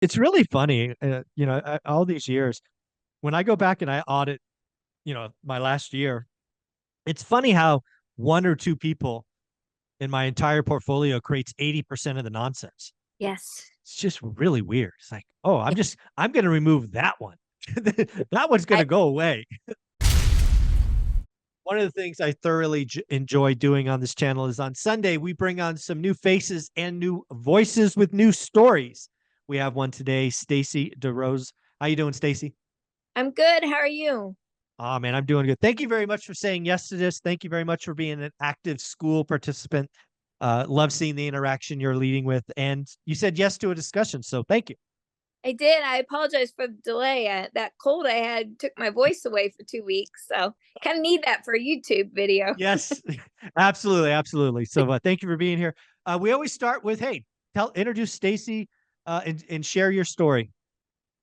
It's really funny, all these years when I go back and I audit, my last year, it's funny how one or two people in my entire portfolio creates 80% of the nonsense. Yes. It's just really weird. It's like, oh, I'm going to remove that one. That one's going I, to go away. One of the things I thoroughly enjoy doing on this channel is on Sunday, we bring on some new faces and new voices with new stories. We have one today, Stacy DeRose. How you doing, Stacy? I'm good. How are you? Oh man, I'm doing good. Thank you very much for saying yes to this. Thank you very much for being an active school participant. Love seeing the interaction you're leading with, and you said yes to a discussion, so thank you. I did. I apologize for the delay. That cold I had took my voice away for 2 weeks, so kind of need that for a YouTube video. Yes, absolutely, absolutely. So thank you for being here. We always start with, hey, introduce Stacy, and share your story.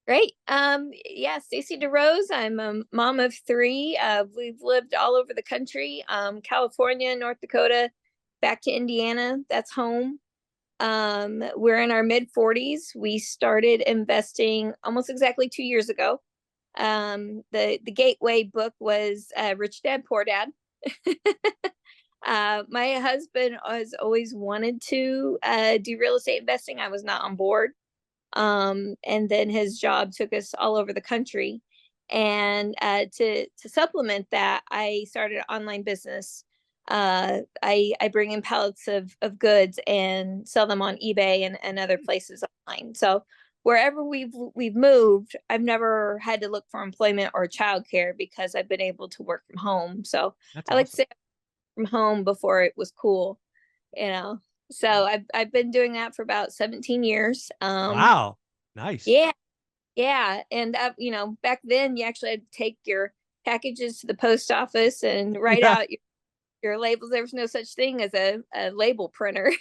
Great. Yeah, Stacy DeRose. I'm a mom of three. We've lived all over the country, California, North Dakota, back to Indiana. That's home. We're in our mid 40s. We started investing almost exactly 2 years ago. The gateway book was Rich Dad Poor Dad. My husband has always wanted to do real estate investing. I was not on board. And then his job took us all over the country. And to supplement that, I started an online business. I bring in pallets of goods and sell them on eBay and other places online. So wherever we've moved, I've never had to look for employment or childcare because I've been able to work from home. So That's I like to awesome. say from home before it was cool, you know. So I've been doing that for about 17 years. Wow, nice. Yeah, yeah, and back then you actually had to take your packages to the post office and write Yeah, out your labels. There was no such thing as a label printer.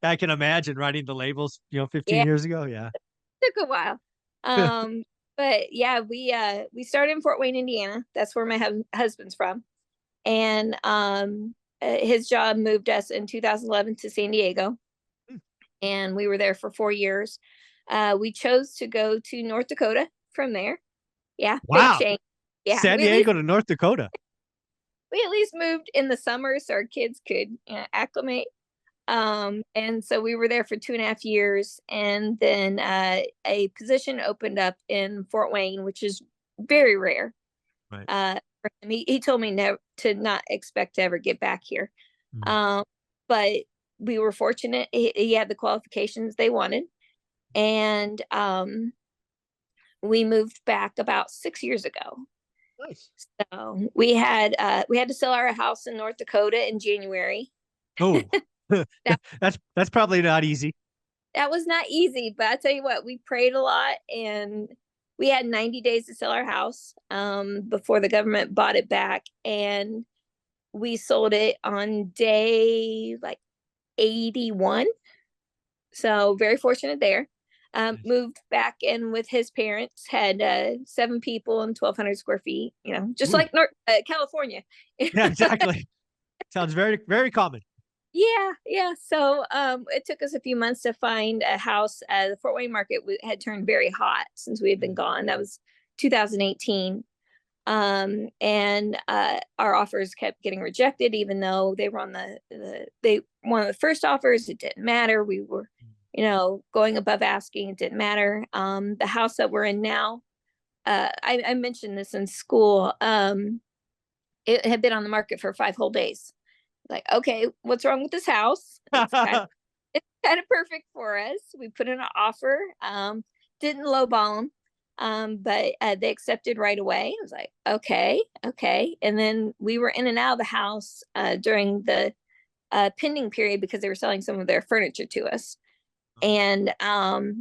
I can imagine writing the labels, 15 Yeah, years ago. Yeah. it took a while. Um, but yeah, we started in Fort Wayne, Indiana. That's where my husband's from, and his job moved us in 2011 to San Diego, and we were there for 4 years. We chose to go to North Dakota from there. Yeah, big Wow, change. Yeah, San Diego to North Dakota. we at least moved in the summer so our kids could acclimate. And so we were there for 2.5 years, and then a position opened up in Fort Wayne, which is very rare. Right. For him. He told me never to not expect to ever get back here. Mm. Um, but we were fortunate. He had the qualifications they wanted, and we moved back about 6 years ago. Nice. So we had to sell our house in North Dakota in January. Oh, That that's probably not easy. that was not easy, but I tell you what, we prayed a lot, and we had 90 days to sell our house before the government bought it back, and we sold it on day like 81. So very fortunate there. Nice. Moved back in with his parents, had 7 people and 1,200 square feet, just Ooh, like California. yeah, exactly. Sounds very, very common. Yeah, yeah. So it took us a few months to find a house. The Fort Wayne market had turned very hot since we had been Mm. gone. That was 2018. And our offers kept getting rejected, even though they were on they one of the first offers. It didn't matter. We were, going above asking. It didn't matter. The house that we're in now, I mentioned this in school. It had been on the market for 5 whole days. Like, okay, what's wrong with this house? It's kind of perfect for us. We put in an offer, didn't lowball them, but they accepted right away. I was like, okay, okay. And then we were in and out of the house during the pending period because they were selling some of their furniture to us. And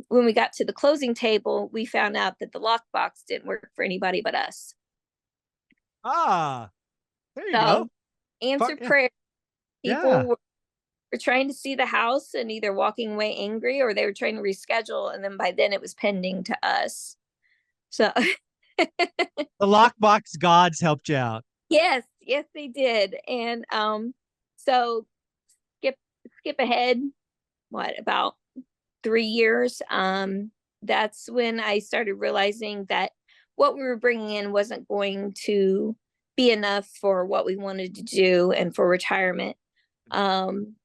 when we got to the closing table, we found out that the lockbox didn't work for anybody but us. Ah, there you go. So answer Yeah, prayer. People yeah. were trying to see the house and either walking away angry or they were trying to reschedule. And then by then it was pending to us. So The lockbox gods helped you out. yes, yes, they did. And so skip skip ahead, what about 3 years, that's when I started realizing that what we were bringing in wasn't going to be enough for what we wanted to do and for retirement. Um,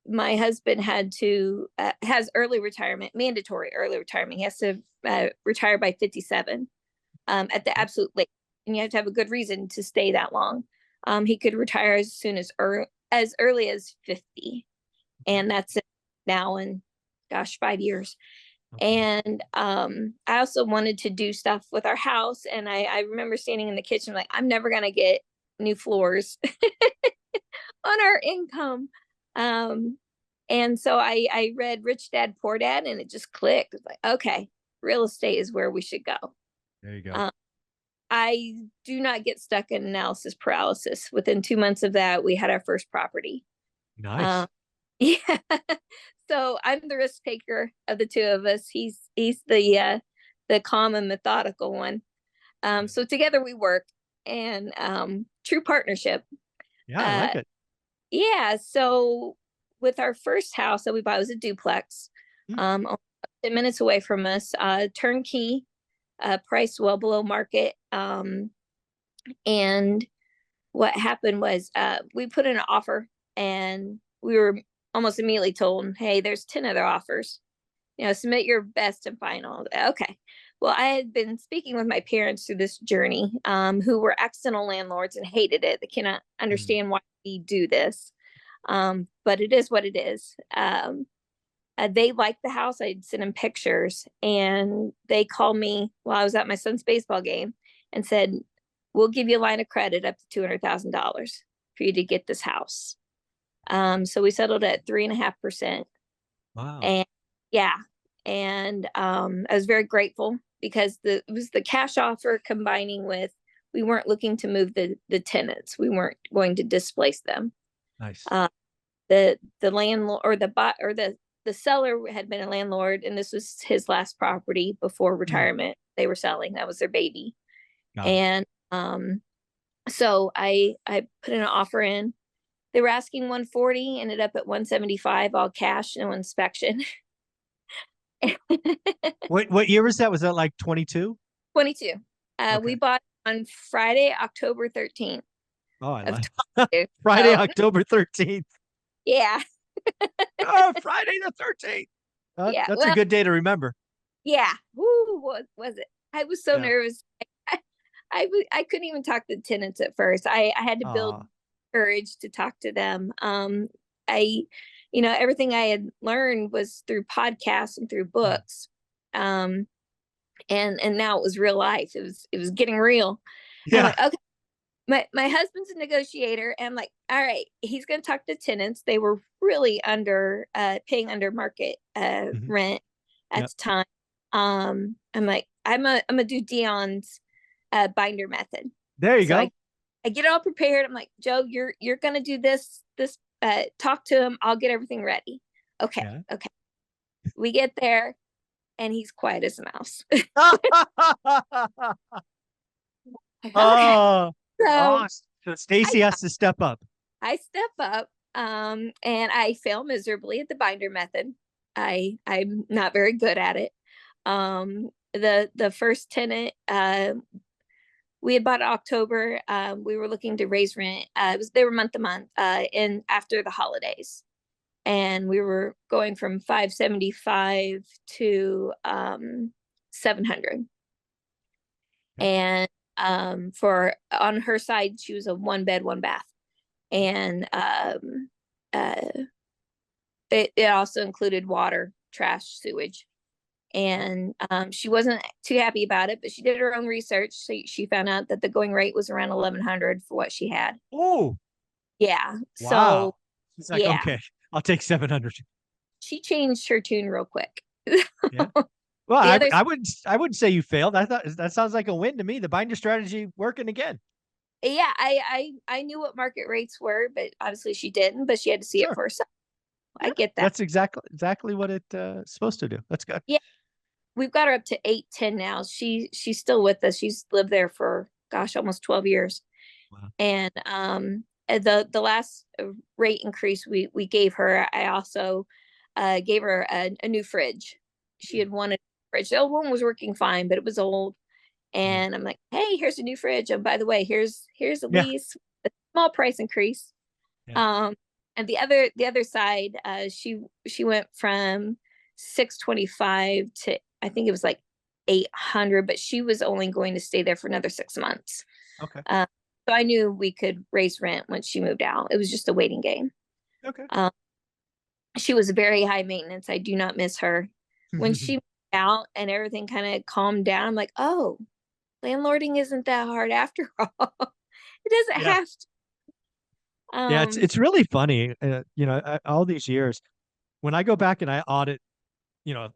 my husband has early retirement, mandatory early retirement. He has to retire by 57, at the absolute latest, and you have to have a good reason to stay that long. He could retire as soon as early as 50, Okay. and that's it now in, gosh, 5 years. Okay. And I also wanted to do stuff with our house, and I remember standing in the kitchen like, I'm never gonna get new floors on our income. Um, and so I read Rich Dad Poor Dad, and it just clicked. It's like, okay, real estate is where we should go. There you go. Um, I do not get stuck in analysis paralysis. Within 2 months of that, we had our first property. Nice. Um, yeah. So I'm the risk taker of the two of us. He's the calm and methodical one. Yeah. So together we work, and true partnership. Yeah, I Uh, like it. yeah. So with our first house that we bought, it was a duplex, Mm, only 10 minutes away from us, turnkey, priced well below market. And what happened was, we put in an offer, and we were almost immediately told, hey, there's 10 other offers, submit your best and final. Okay. Well, I had been speaking with my parents through this journey, who were accidental landlords and hated it. They cannot mm. understand why we do this. But it is what it is. They liked the house. I'd sent them pictures, and they called me while I was at my son's baseball game and said, we'll give you a line of credit up to $200,000 for you to get this house. So we settled at 3.5%. Wow. And yeah, and I was very grateful because it was the cash offer combining with, we weren't looking to move the tenants. We weren't going to displace them. Nice. Uh, the landlord, or the seller had been a landlord, and this was his last property before Mm, retirement. They were selling. That was their baby. got it. And so I put an offer in. They were asking 140, ended up at 175, all cash, no inspection. What year was that? Was that like 22? 22. We Okay. bought on Friday, October 13th Oh, I of like 22. Friday, So October 13th. yeah, Oh, Friday the 13th. yeah. That's a Well, good day to remember. yeah. Woo, what was it? I was so Yeah. nervous. I couldn't even talk to the tenants at first. I had to build Aw. courage to talk to them. I, everything I had learned was through podcasts and through Mm. books. Um, and now it was real life. It was getting real. And I'm Yeah. like, okay, my husband's a negotiator, and I'm like, all right, he's going to talk to tenants. They were really paying under market Hmm. rent at Yep. the time. I'm like, I'm gonna do Dion's binder method. There you So go. I get it all prepared. I'm like, Joe, you're gonna do this talk to him. I'll get everything ready. Okay, Yeah. okay. We get there, and he's quiet as a mouse. Okay, Oh, so oh, so I Stacy has to step up. I step up, and I fail miserably at the binder method. I'm not very good at it. The first tenant, we had bought in October. We were looking to raise rent. They were month to month, in after the holidays, and we were going from 575 to 700. Okay. And for on her side, she was a one bed, one bath, and uh, it also included water, trash, sewage. And she wasn't too happy about it, but she did her own research. So she found out that the going rate was around 1,100 for what she had. Oh, Yeah. So wow. She's like, yeah, okay, I'll take 700. she changed her tune real quick. Yeah. Well, The I others, I wouldn't say you failed. I thought that sounds like a win to me. The binder strategy working again. yeah, I knew what market rates were, but obviously she didn't. But she had to see it Sure. for herself. I Yeah. get that. That's exactly what it's supposed to do. That's good. Yeah, we've got her up to 810 now. She's still with us. She's lived there for, gosh, almost 12 years. Wow. And the last rate increase we gave her, I also gave her a new fridge. She had wanted a fridge. The old one was working fine, but it was old. Yeah. And I'm like, hey, here's a new fridge. And by the way, here's a Yeah. lease, a small price increase. Yeah. Um, and the other side, she went from 625 to I think it was like 800, but she was only going to stay there for another 6 months. Okay. Uh, so I knew we could raise rent when she moved out. It was just a waiting game. Okay. Um, she was very high maintenance. I do not miss her. When she moved out and everything kind of calmed down, I'm like, oh, landlording isn't that hard after all. It doesn't Yeah. have to. Yeah. It's Um, it's really funny. All these years, when I go back and I audit,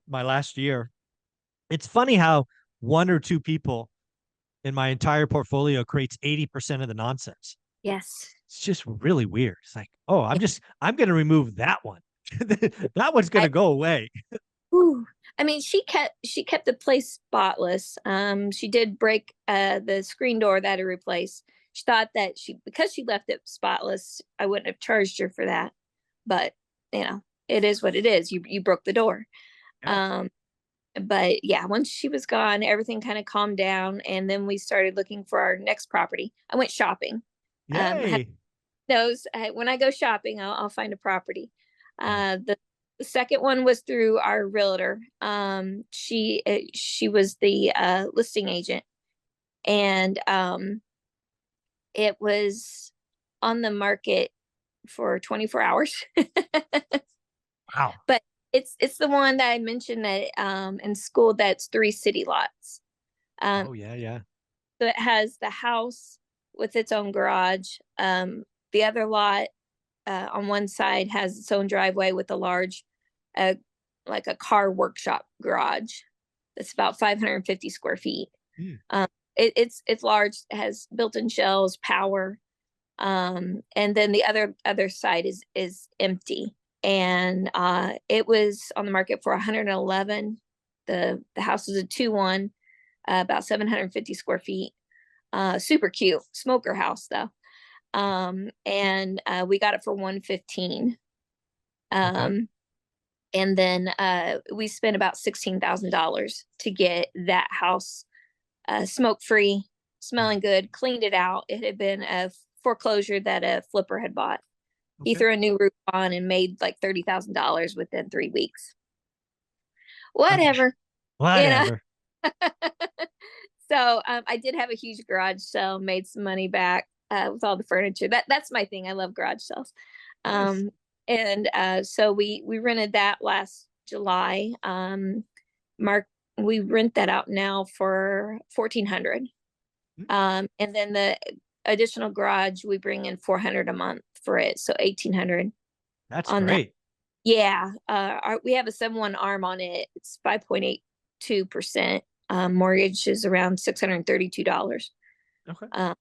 my last year, it's funny how one or two people in my entire portfolio creates 80% of the nonsense. yes. It's just really weird. It's like, oh, I'm going to remove that one. That one's going I to go away. Ooh. I mean, she kept the place spotless. She did break the screen door that I replaced. She thought that because she left it spotless, I wouldn't have charged her for that. But it is what it is. You broke the door. Yeah. Um, but yeah, once she was gone, everything kind of calmed down, and then we started looking for our next property. I went shopping. I Yay. knows when I go shopping, I'll find a property. Yeah. The second one was through our realtor. She was the listing agent, and it was on the market for 24 hours. Wow. But it's the one that I mentioned that in school that's 3 city lots. Um, Oh, yeah. Yeah. so it has the house with its own garage. The other lot on one side has its own driveway with a large, uh, like a car workshop garage. That's about 550 square feet. Mm. Um, it's large, it has built-in shelves, power, and then the other side is empty. And it was on the market for 111. The house is a 2-1, about 750 square feet. Super cute smoker house though. And we got it for 115. Okay. Um, and then we spent about $16,000 to get that house smoke free, Mm. smelling good, cleaned it out. It had been a foreclosure that a flipper had bought. He Okay. threw a new roof on and made like $30,000 within 3 weeks. Um, Whatever, you know. Whatever. So I did have a huge garage sale, made some money back with all the furniture. That's my thing. I love garage sales. Nice. Um, and so we rented that last July. Mark, we rent that out now for 1,400. Mm. And then the additional garage we bring in 400 a month for it, so 1,800 That's on that. great. Yeah, we have a 7-1 arm on it. It's 5.82%. Mortgage is around $632. Okay. Uh,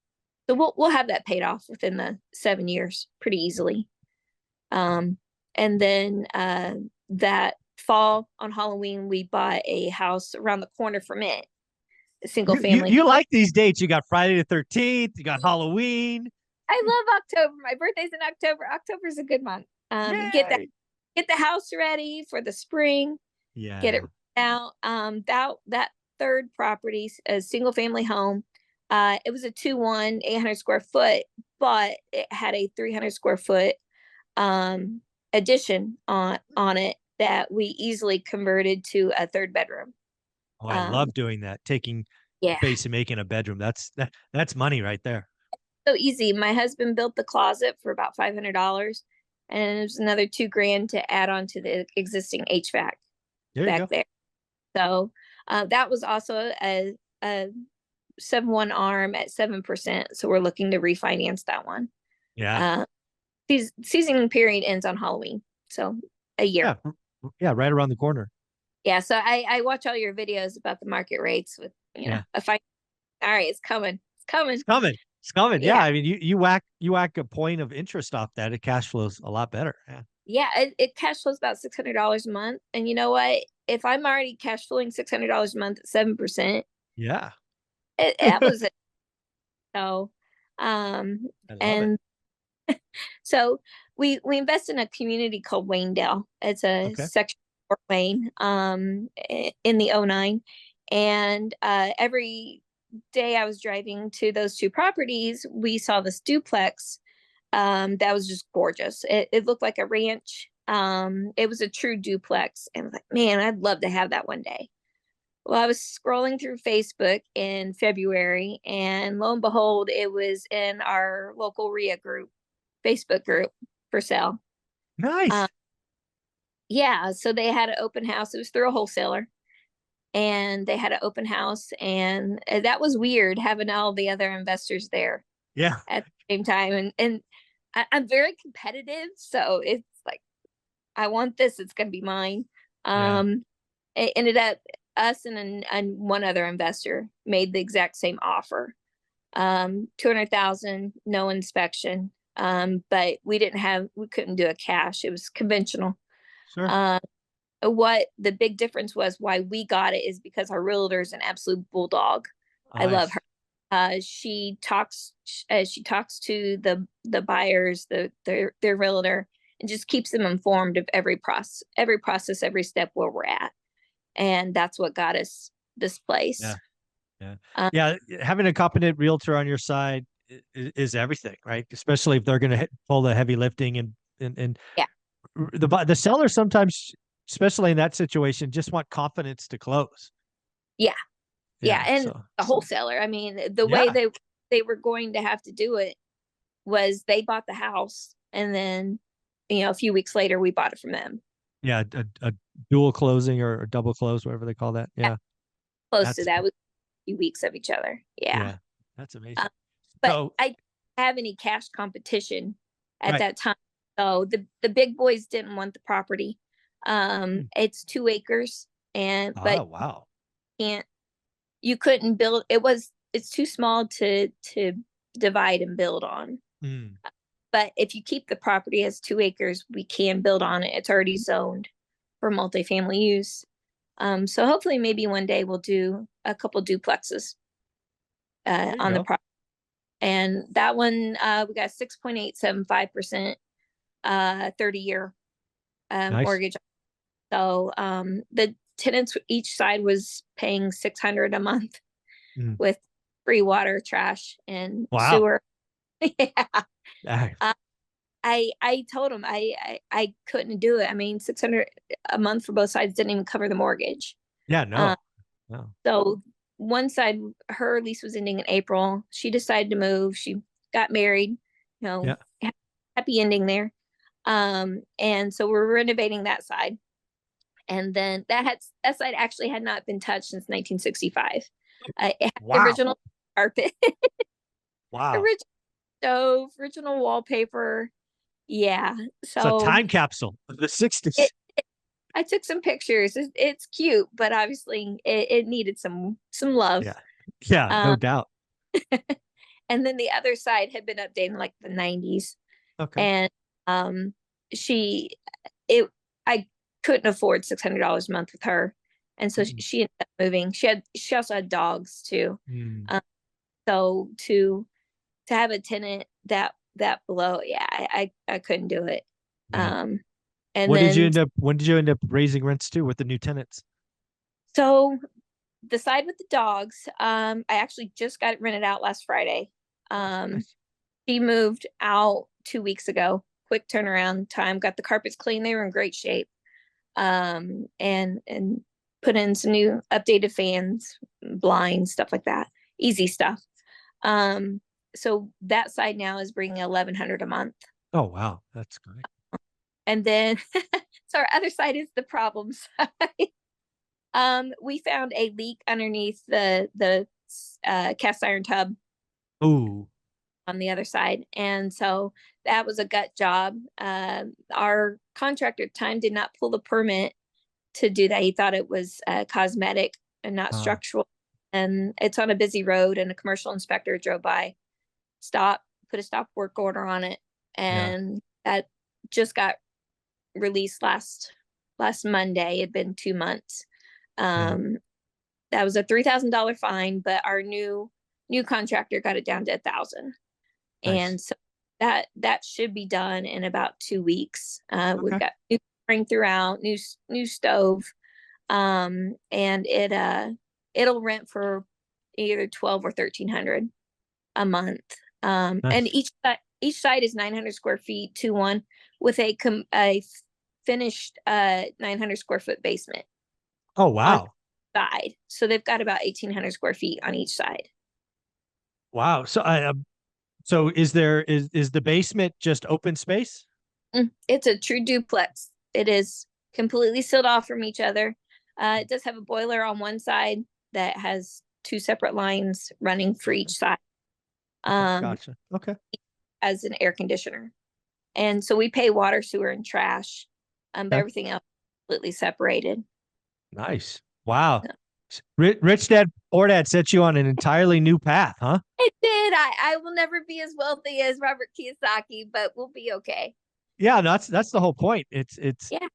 so we'll have that paid off within the 7 years pretty easily. Um, and then that fall on Halloween, we bought a house around the corner from it, a single family. You like these dates. You got Friday the 13th, you got Halloween. I love October. My birthday's in October. October's a good month. Yay. Get the house ready for the spring. Get it Yeah. out. That third property, a single family home. It was a 2-1, 800 square foot, but it had a 300 square foot addition on it that we easily converted to a third bedroom. Oh, I Um, love doing that. Taking yeah, space and making a bedroom. That's money right there. so easy. My husband built the closet for about $500, and there's another 2 grand to add on to the existing HVAC There you back go. there. So that was also a 7-1 arm at 7%. So we're looking to refinance that one. Yeah. Uh, season period ends on Halloween, so a Yeah. year. Yeah, right around the corner. Yeah, so I watch all your videos about the market rates with Yeah. a fine. All right, it's coming. It's It's coming. coming. It's coming. Yeah. Yeah, I mean, you whack a point of interest off that, it cash flows a lot better. Yeah. yeah. It cash flows about $600 a month, and you know what? If I'm already cash flowing $600 a month at 7%, Yeah. that was it. So, um, I love it. and so we invest in a community called Waynedale. It's a Okay. section of Fort Wayne, in the '09, and every day I was driving to those two properties, we saw this duplex that was just gorgeous. It looked like a ranch. It was a true duplex, and I was like, man, I'd love to have that one day. Well, I was scrolling through Facebook in February, and lo and behold, it was in our local RIA group, Facebook group for sale. Um, Nice. yeah, so they had an open house. It was through a wholesaler, and they had an open house, and that was weird having all the other investors there Yeah. at the same time. And I'm very competitive, so it's like I want this. It's gonna be mine. Yeah. It ended up us and one other investor made the exact same offer. 200,000, no inspection. But we couldn't do a cash. It was conventional. Sure. Um, what the big difference was why we got it is because our realtor is an absolute bulldog. I love Nice. her. She talks to the buyers, their realtor, and just keeps them informed of every process, every step where we're at. And that's what got us this place. Yeah. Yeah. Um, Yeah. Having a competent realtor on your side is everything, right? Especially if they're going to pull the heavy lifting and yeah, the seller sometimes, especially in that situation, just want confidence to close. yeah, yeah. Yeah. And So, a wholesaler, I mean, the way yeah. they were going to have to do it was they bought the house, and then a few weeks later we bought it from them. Yeah. A dual closing or a double close, whatever they call that. Yeah, Yeah. close to That's, that, with a few weeks of each other. Yeah. yeah. That's amazing. Um, but So, I didn't have any cash competition at right. that time. So the big boys didn't want the property. Hmm. It's 2 acres, and Oh, but wow. can't you couldn't build it's too small to divide and build on. Mm. But if you keep the property as 2 acres, we can build on it. It's already zoned for multifamily use. So hopefully maybe one day we'll do a couple duplexes There you on the go. property. And that one, we got 6.875% 30-year Nice. mortgage. So the tenants each side was paying 600 a month Mm. with free water, trash, and Wow. sewer. Yeah. Ah, Uh, I told them I couldn't do it. I mean, 600 a month for both sides didn't even cover the mortgage. yeah. Um, No. No. so one side, her lease was ending in April. She decided to move. She got married. Yeah. Happy ending there. And so we're renovating that side. And then that side actually had not been touched since 1965. It had the Wow. original carpet, Wow. original stove, original wallpaper. Yeah. It's a So time capsule of the it, 60s. I took some pictures. It's cute, but obviously it needed some love. Yeah. Yeah. No Um, doubt. and then the other side had been updated in like the 90s. Okay. And um, she, it, I couldn't afford $600 a month with her, and so Mm. she ended up moving. She also had dogs too. Mm. Um, so to have a tenant that below, yeah, I couldn't do it. Yeah. Um, and What did you then end up, when did you end up raising rents to with the new tenants? so the side with the dogs, I actually just got it rented out last Friday. Um, Nice. she moved out 2 weeks ago. Quick turnaround time. Got the carpets clean. They were in great shape. And put in some new updated fans, blinds, stuff like that. Easy stuff. Um, so that side now is bringing 1,100 a month. Oh, wow. That's great. And then, so our other side is the problem side. We found a leak underneath the cast iron tub Ooh. on the other side. And so that was a gut job. Our contractor at the time did not pull the permit to do that. He thought it was cosmetic and not Uh, structural. And it's on a busy road, and a commercial inspector drove by, put a stop work order on it. yeah. And that just got released last Monday. It'd been 2 months. Yeah. Um, that was a $3,000 fine, but our new contractor got it down to 1,000. Nice. And so that should be done in about 2 weeks. We've Okay. got new spring throughout, new stove, and it'll rent for either 12 or 1300 a month. And Nice. each side is 900 square feet to one with a finished 900 square foot basement Oh, on wow. the side. So they've got about 1800 square feet on each side. Wow. So is the basement just open space? It's a true duplex. It is completely sealed off from each other. It does have a boiler on one side that has two separate lines running for Okay. each side, Okay. um, Gotcha. Okay. as an air conditioner. And so we pay water, sewer, and trash, but Okay. everything else is completely separated. Nice. Wow. Rich Dad Poor Dad set you on an entirely new path, huh? It did. I will never be as wealthy as Robert Kiyosaki, but we'll be okay. Yeah, no, that's the whole point. It's Yeah.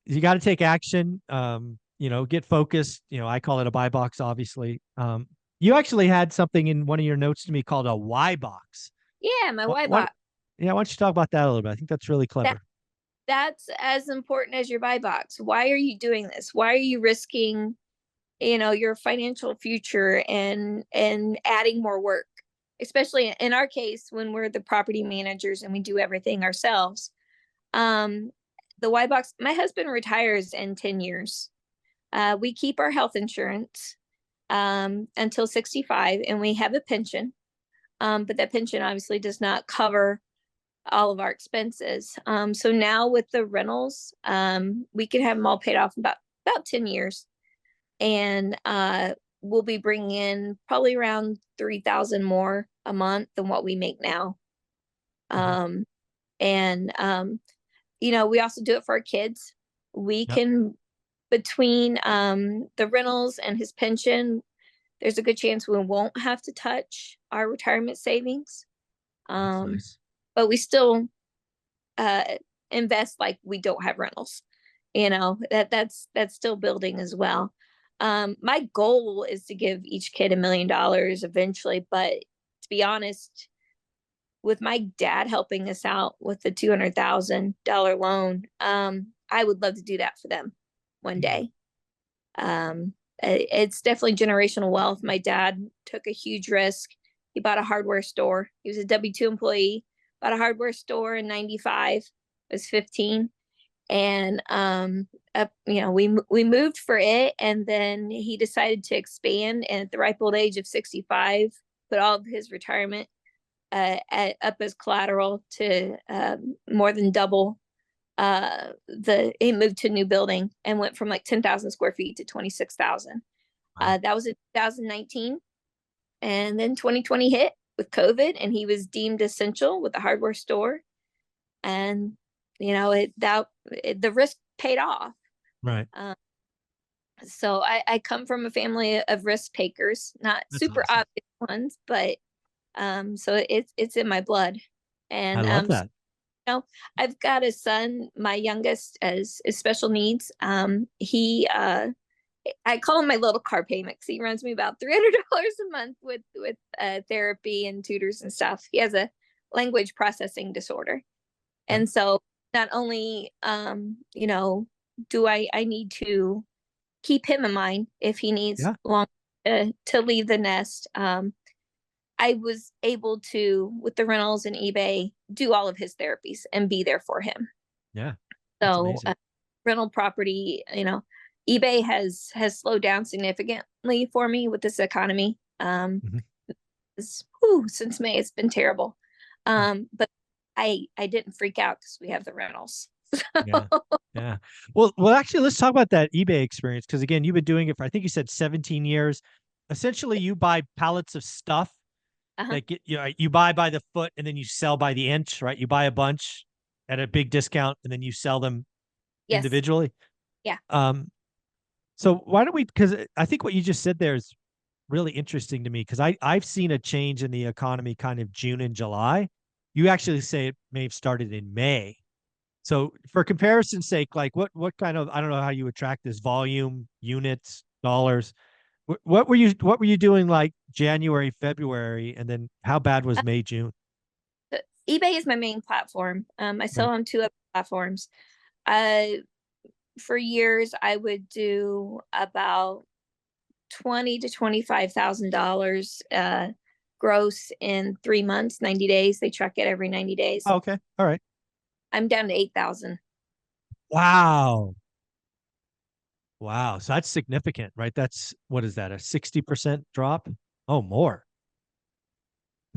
you got to take action. Get focused. I call it a buy box, obviously. You actually had something in one of your notes to me called a why box. Yeah, my What white what box. yeah, why don't you talk about that a little bit? I think that's really That clever. that's as important as your buy box. Why are you doing this? Why are you risking, your financial future and adding more work? Especially in our case when we're the property managers and we do everything ourselves. Um the Y box, my husband retires in 10 years. We keep our health insurance until 65, and we have a pension. But that pension obviously does not cover all of our expenses. So now with the rentals, we can have them all paid off in about 10 years. And we'll be bringing in probably around 3,000 more a month than what we make now. Mhm. Um, and we also do it for our kids. We Yep. can, between the rentals and his pension, there's a good chance we won't have to touch our retirement savings. That's Um, nice. but we still uh, invest like we don't have rentals. That's still building as well. My goal is to give each kid $1 million eventually, but to be honest, with my dad helping us out with the $200,000 loan, I would love to do that for them one Mm. day. It's definitely generational wealth. My dad took a huge risk. He bought a hardware store. He was a W-2 employee, bought a hardware store in 95. I was 15. And we moved for it, and then he decided to expand, and at the ripe old age of 65, put all of his retirement up as collateral to more than double. He moved to a new building and went from like 10,000 square feet to 26,000. Wow. That was in 2019, and then 2020 hit with COVID, and he was deemed essential with the hardware store. And the risk paid off. Right. Um, so I come from a family of risk takers, not That's super awesome. obvious ones, but so it's in my blood. I And love that. I've got a son. My youngest is special needs. He I call him my little car payment because he runs me about $300 a month with therapy and tutors and stuff. He has a language processing disorder, Okay. and so not only do I need to keep him in mind if he needs Yeah. long to leave the nest. I was able to, with the rentals and eBay, do all of his therapies and be there for him. Yeah. That's So amazing. rental property, eBay has slowed down significantly for me with this economy. Mhm. Since May, it's been terrible. But I didn't freak out because we have the rentals. Yeah. Yeah. Well, actually, let's talk about that eBay experience because again, you've been doing it for I think you said 17 years. Essentially, you buy pallets of stuff Uh-huh. that you buy by the foot and then you sell by the inch, right? You buy a bunch at a big discount and then you sell them Yes. individually. Yeah. Um, so why don't we? Because I think what you just said there is really interesting to me because I've seen a change in the economy kind of June and July. You actually say it may have started in May. So for comparison's sake, like what kind of I don't know how you would track this volume, units, dollars. What were you doing like January, February, and then how bad was May, June? eBay is my main platform. I sell Right. on two other platforms. Uh, for years, I would do about 20 to 25 thousand dollars gross in 3 months, 90 days. They track it every 90 days. Oh, okay. All right. I'm down to 8,000. Wow. Wow. So that's significant, right? That's what is that? A 60% drop? Oh, more.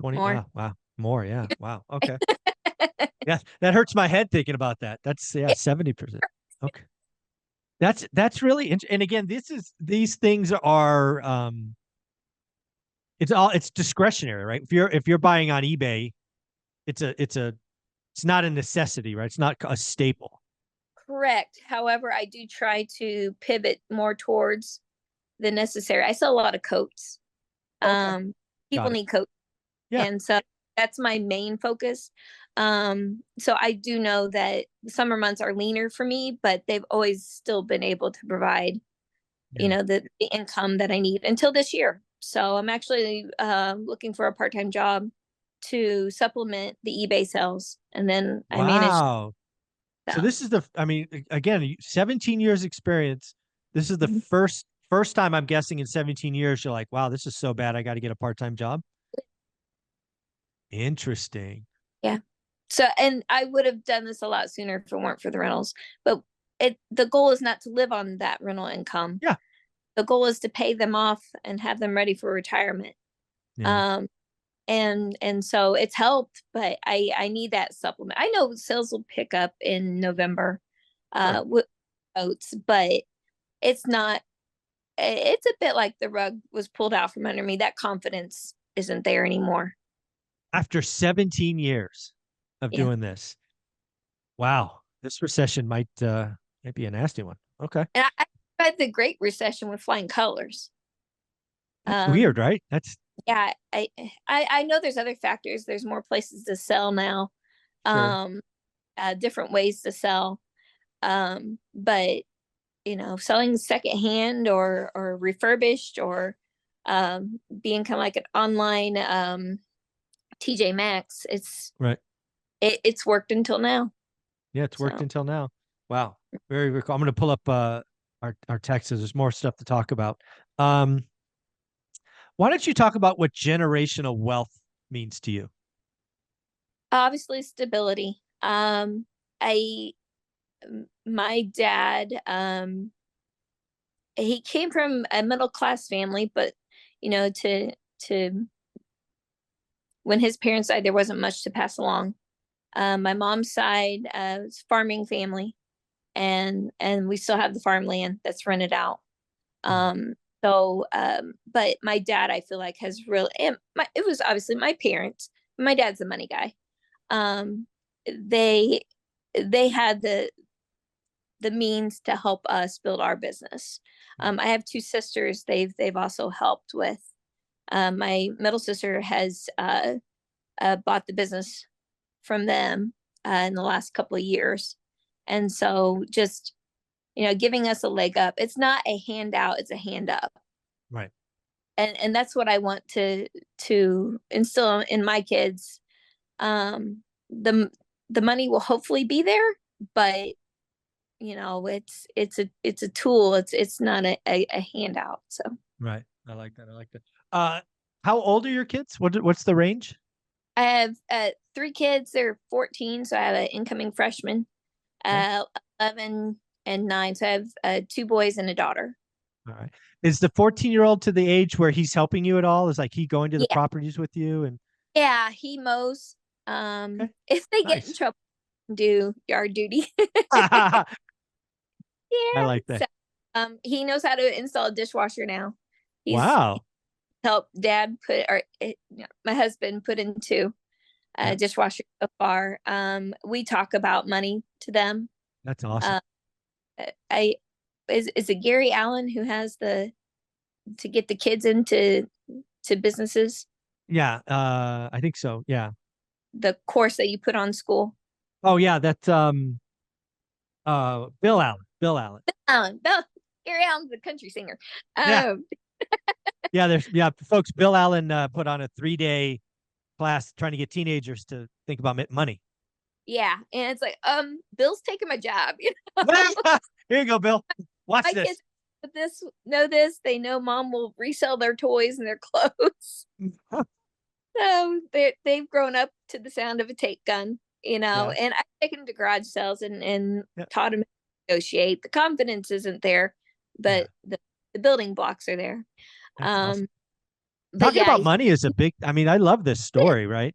20. More. Oh, wow. More. Yeah. Wow. Okay. Yeah. That hurts my head thinking about that. That's yeah, 70%. Okay. That's really and again, these things are it's discretionary, right? If you're buying on eBay, it's not a necessity, right? It's not a staple. Correct. However, I do try to pivot more towards the necessary. I sell a lot of coats. Okay. People Got it. need coats, Yeah. and so that's my main focus. So I do know that the summer months are leaner for me, but they've always still been able to provide, Yeah. the income that I need until this year. So I'm actually looking for a part-time job to supplement the eBay sales, and then I manage Wow. So that. this is I mean, again, 17 years experience. This is the Mhm. first time I'm guessing in 17 years you're like, wow, this is so bad. I got to get a part-time job. Interesting. Yeah. So, and I would have done this a lot sooner if it weren't for the rentals. But the goal is not to live on that rental income. Yeah. The goal is to pay them off and have them ready for retirement. Yeah. Um, and so it's helped, but I need that supplement. I know sales will pick up in November, Sure. with oats, but it's not. It's a bit like the rug was pulled out from under me. That confidence isn't there anymore. After 17 years of Yeah, doing this, wow, this recession might be a nasty one. Okay. and I had the Great Recession with flying colors. That's weird, Um, right? That's yeah, I know there's other factors. There's more places to sell now, sure. um, different ways to sell. But selling secondhand or refurbished or being kind of like an online TJ Maxx, Right. it's worked until now. Yeah, it's worked So until now. Wow. Very, very cool. I'm going to pull up our texts. There's more stuff to talk about. Um, why don't you talk about what generational wealth means to you? obviously stability. I My dad, he came from a middle class family, but to when his parents died, there wasn't much to pass along. My mom's side was farming family, and we still have the farmland that's rented out. Mm. But my dad, I feel like, has real. It was obviously my parents. My dad's a money guy. Um, they they had the means to help us build our business. I have two sisters. They've also helped with. My middle sister has bought the business from them in the last couple of years, and so just giving us a leg up. It's not a handout; it's a hand up, Right. and that's what I want to instill in my kids. The the money will hopefully be there, but it's a tool. It's not a handout. So Right. I like that. I like that. Uh, how old are your kids? What's the range? I have three kids. They're 14, so I have an incoming freshman, Okay. 11 and 9. So I have two boys and a daughter. All right. Is the 14-year-old to the age where he's helping you at all? Is like he going to the Yeah, properties with you and yeah. He mows. okay. If they get in Nice. trouble, do yard duty. I Yeah. like that. So, he knows how to install a dishwasher now. He's Wow. helped dad put, or my husband put into Yeah, dishwasher so far. We talk about money to them. that's awesome. Uh, I is it Gary Allen who has the to get the kids into to businesses, Yeah, I think so. Yeah. the course that you put on school? Oh yeah, that's Bill Allen. Bill Allen. Bill, Gary Allen's a country singer. Yeah. Um, Yeah, folks, Bill Allen put on a 3-day class trying to get teenagers to think about money. Yeah, and it's like, Bill's taking my job. You know, Here you go, Bill. Watch my this. kids know this. They know mom will resell their toys and their clothes. So they've grown up to the sound of a tape gun, you know. Yeah. And I've taken them to garage sales and Yeah. taught them to negotiate. The confidence isn't there, Yeah. but the building blocks are there. That's awesome. Um, but Talking yeah, about money is a big, I mean, I love this story, right?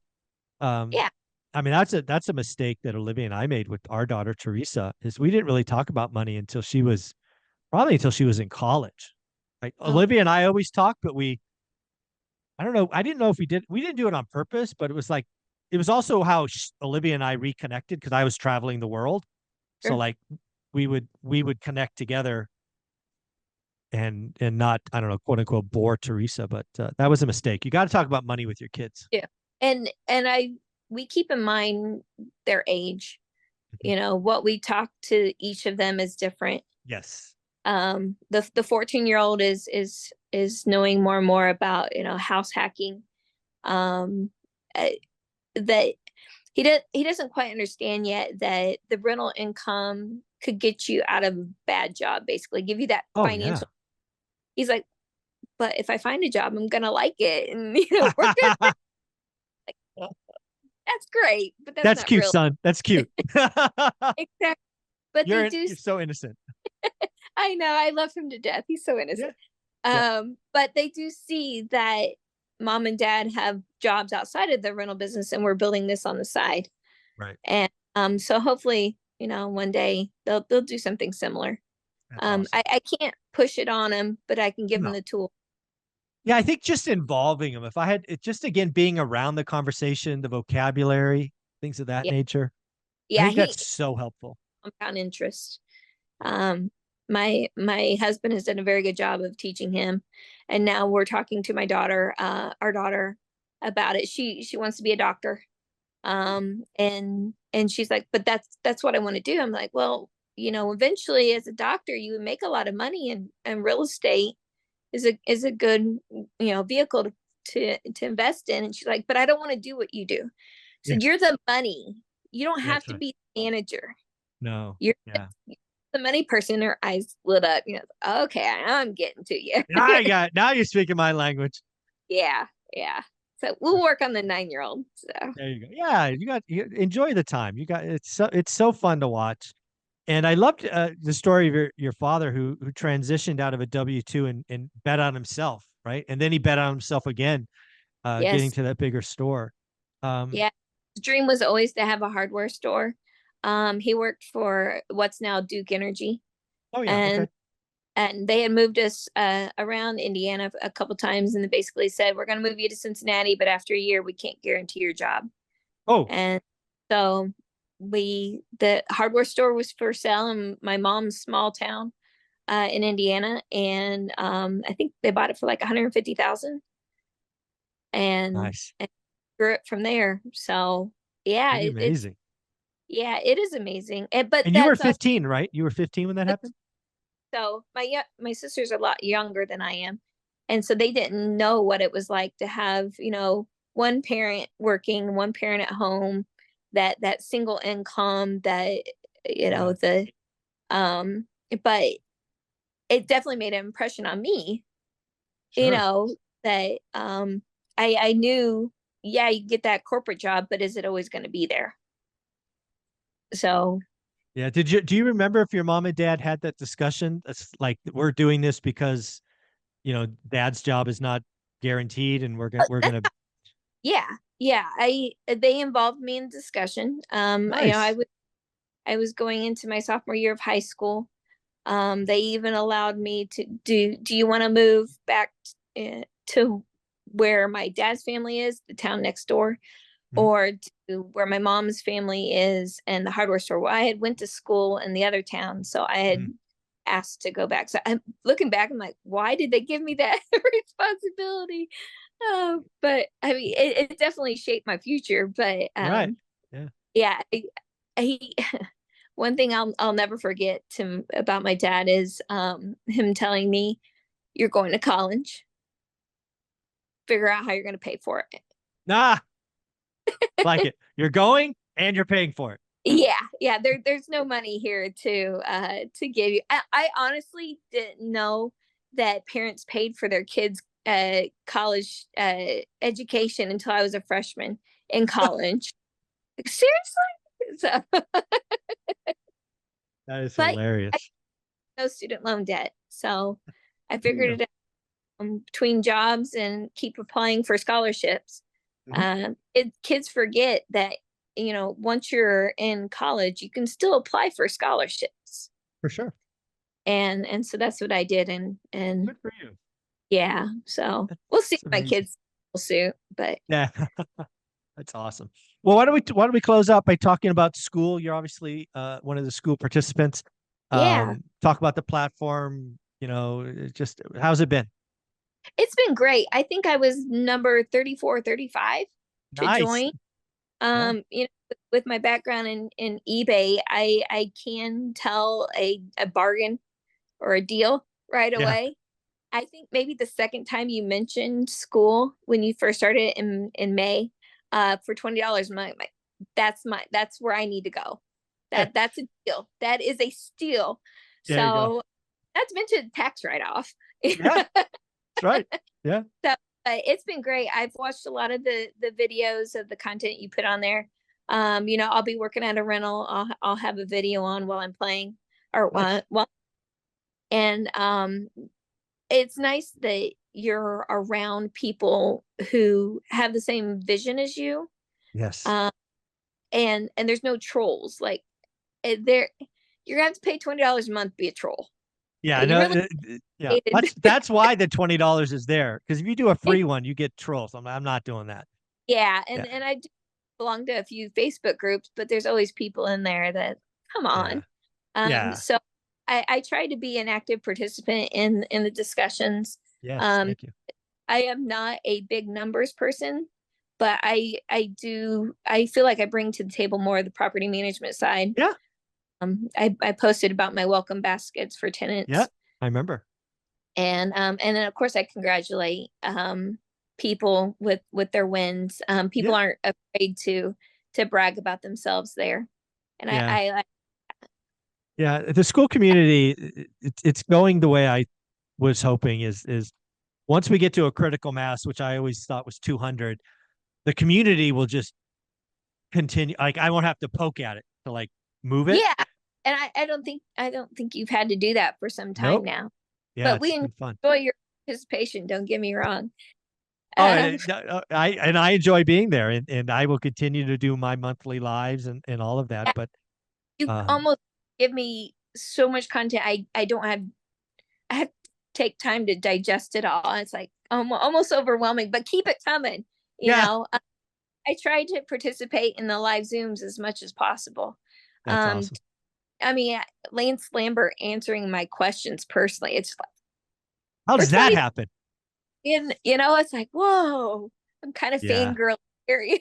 Um, yeah. I mean, that's a mistake that Olivia and I made with our daughter Teresa, is we didn't really talk about money until she was probably until she was in college. Like Oh, Olivia and I always talk, but I don't know, I didn't know if we didn't do it on purpose, but it was like it was also how Olivia and I reconnected because I was traveling the world. So sure. like we would connect together and not, I don't know, quote unquote bore Teresa, but that was a mistake. You got to talk about money with your kids. Yeah. And we keep in mind their age. Mhm. You know, what we talk to each of them is different. Yes. The 14-year-old is knowing more and more about, you know, house hacking. Um uh, that he doesn't quite understand yet that the rental income could get you out of a bad job, basically give you that Oh yeah. financial. He's like, but if I find a job, I'm gonna like it, and you know, we're good. That's great, but that's That's not cute, real. son. That's cute. Exactly. But they do. You're so innocent. I know. I love him to death. He's so Yeah. innocent. Yeah. But they do see that mom and dad have jobs outside of the rental business, and we're building this on the side. Right. And so hopefully, you know, one day they'll do something similar. That's awesome. I can't push it on them, but I can give them No. the tool. Yeah, I think just involving them. If I had it, just again being around the conversation, the vocabulary, things of that Yeah, nature. I yeah. think He that's so helpful. compound interest. Um, my husband has done a very good job of teaching him, and now we're talking to my daughter, our daughter, about it. She wants to be a doctor, and she's like, but that's what I want to do. I'm like, well, you know, eventually as a doctor, you would make a lot of money, and real estate is a good, you know, vehicle to invest in. And she's like, but I don't want to do what you do. So Yeah, you're the money. You don't have that's to right. be the manager. No. You're Yeah. the money person. Her eyes lit up. You know, okay, I'm getting to you. Now you're speaking my language. Yeah, yeah. So we'll work on the 9-year-old. So There you go. Yeah, you enjoy the time. It's so fun to watch. And I loved the story of your father who transitioned out of a W-2 and bet on himself, right? And then he bet on himself again, getting yes, to that bigger store. Um, yeah. His dream was always to have a hardware store. He worked for what's now Duke Energy, oh yeah, and okay. they had moved us around Indiana a couple times, and they basically said, we're going to move you to Cincinnati, but after a year we can't guarantee your job. Oh, And so the hardware store was for sale in my mom's small town in Indiana, and I think they bought it for like 150,000, nice. and grew it from there. So yeah, Pretty it's amazing. yeah, it is amazing. But And you were that's also, 15, right? You were 15 when that happened? so my sisters are a lot younger than I am, and so they didn't know what it was like to have, you know, one parent working, one parent at home, that single income, that, you know, Yeah, the um but it definitely made an impression on me, you sure. know, that I knew, yeah, you get that corporate job, but is it always going to be there? So Yeah. Do you remember if your mom and dad had that discussion? It's like we're doing this because, dad's job is not guaranteed and we're gonna yeah, yeah, I they involved me in discussion. You know, nice. I was going into my sophomore year of high school. They even allowed me to do you want to move back to where my dad's family is, the town next door, Mhm. or to where my mom's family is and the hardware store? Well, I had went to school in the other town, so I had Mhm. asked to go back. So I'm looking back, I'm like, why did they give me that responsibility? But I mean, it definitely shaped my future. But Right. Yeah. yeah, he one thing I'll never forget about my dad is him telling me, "You're going to college. Figure out how you're going to pay for it." Nah. Like it. You're going and you're paying for it. Yeah, yeah. There's no money here to give you. I honestly didn't know that parents paid for their kids' college education until I was a freshman in college. Like, seriously? So, That is but I hilarious. no student loan debt, so I There you figured go. it out between jobs and keep applying for scholarships. Mhm. Kids forget that once you're in college, you can still apply for scholarships, For sure. and so that's what I did, and Good for you. yeah, so we'll see That's if my amazing. kids will suit, but Yeah. That's awesome. Well, why don't we close out by talking about school? You're obviously one of the school participants. yeah, Talk about the platform. Just how's it been? it's been great. I think I was number 34, 35 to Nice. join. Yeah. With my background in eBay, I can tell a bargain or a deal right Yeah. away. I think maybe the second time you mentioned school when you first started in May, for $20, that's where I need to go. That's a deal. That is a steal. There you go. So that's mentioned tax write off. Yeah. That's right. Yeah. So, it's been great. I've watched a lot of the videos of the content you put on there. I'll be working at a rental. I'll have a video on while I'm playing, or Nice. and it's nice that you're around people who have the same vision as you. Yes. Um, and there's no trolls. Like, there, you're gonna have to pay $20 a month to be a troll. Yeah. You No. really Yeah. hated. That's why the $20 is there. Because if you do a free one, you get trolls. I'm not doing that. Yeah, Yeah. and I do belong to a few Facebook groups, but there's always people in there that come Yeah. on. Yeah. So I try to be an active participant in the discussions. Yes. Um, Thank you. I am not a big numbers person, but I feel like I bring to the table more of the property management side. Yeah. I posted about my welcome baskets for Yeah. tenants, I remember. and then of course I congratulate people with their wins. People Yeah. aren't afraid to brag about themselves there, and Yeah. I Yeah. The school community, it's going the way I was hoping is once we get to a critical mass, which I always thought was 200, the community will just continue. Like I won't have to poke at it to like move it. yeah, and I don't think you've had to do that for some time Nope. now, Yeah, but it's we been fun. enjoy your participation. Don't get me wrong. Oh, Um, I enjoy being there, and I will continue to do my monthly lives and all of that. But you um, almost give me so much content. I don't have I have to take time to digest it all. It's like almost overwhelming, but keep it coming. You yeah, know, I try to participate in the live Zooms as much as possible. that's Um, awesome. I mean, Lance Lambert answering my questions personally. It's like How for does that 20, happen? it's like, whoa, I'm kind of Yeah. fangirl here.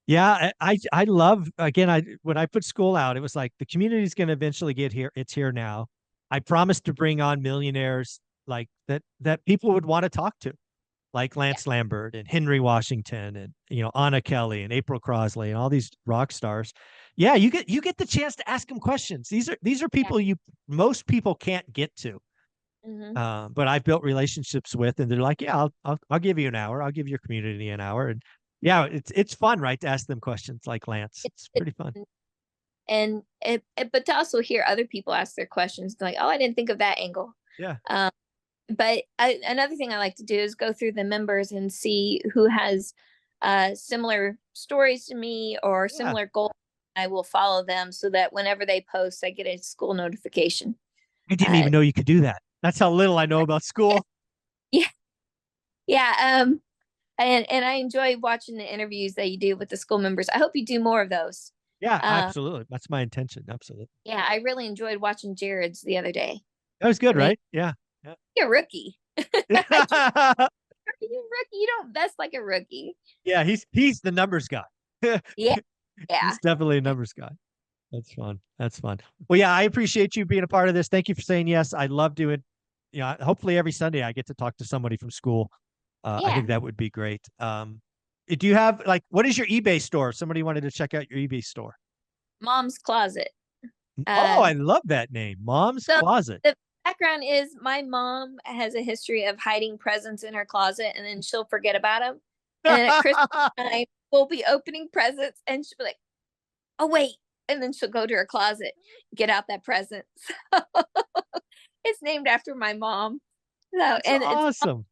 Yeah, I love again. I when I put school out, it was like the community's going to eventually get here. It's here now. I promised to bring on millionaires like that people would want to talk to, like Yeah, Lance Lambert and Henry Washington and Anna Kelly and April Crosley and all these rock stars. Yeah, you get the chance to ask them questions. These are yeah. people most people can't get to. Hmm. But I've built relationships with, and they're like, yeah, I'll give you an hour. I'll give your community an hour, and yeah, it's fun, right, to ask them questions like Lance. It's It, pretty fun. but to also hear other people ask their questions, like, oh, I didn't think of that angle. Yeah, Um, but another thing I like to do is go through the members and see who has similar stories to me or yeah. similar goals. I will follow them so that whenever they post, I get a school notification. I didn't Uh, even know you could do that. That's how little I know about yeah, school. yeah, yeah. And I enjoy watching the interviews that you do with the school members. I hope you do more of those. Yeah, Uh, absolutely. That's my intention. Absolutely. yeah, I really enjoyed watching Jared's the other day. That was good, I mean, right? Yeah. you're a rookie. I can't, Yeah. you rookie. You don't. That's like a rookie. Yeah, he's the numbers guy. Yeah, yeah, He's definitely a numbers guy. That's fun. That's fun. Well, yeah, I appreciate you being a part of this. Thank you for saying yes. I love doing, hopefully every Sunday I get to talk to somebody from school. I yeah. think that would be great. Do you have like what is your eBay store? If somebody wanted to check out your eBay store. Mom's Closet. Oh, I Um, love that name, Mom's so Closet. the background is my mom has a history of hiding presents in her closet and then she'll forget about them. And then at Christmas time, we'll be opening presents and she'll be like, oh, wait. And then she'll go to her closet, get out that present. It's named after my mom. So, That's and it's awesome.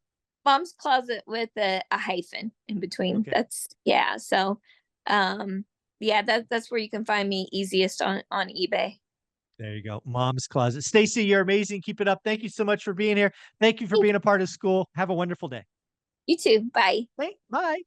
Mom's Closet with a hyphen in between. Okay. That's, yeah. So, um, yeah, that's where you can find me easiest on eBay. There you go. Mom's Closet. Stacy, you're amazing. Keep it up. Thank you so much for being here. Thank you for being a part of school. Have a wonderful day. You too. Bye. Bye.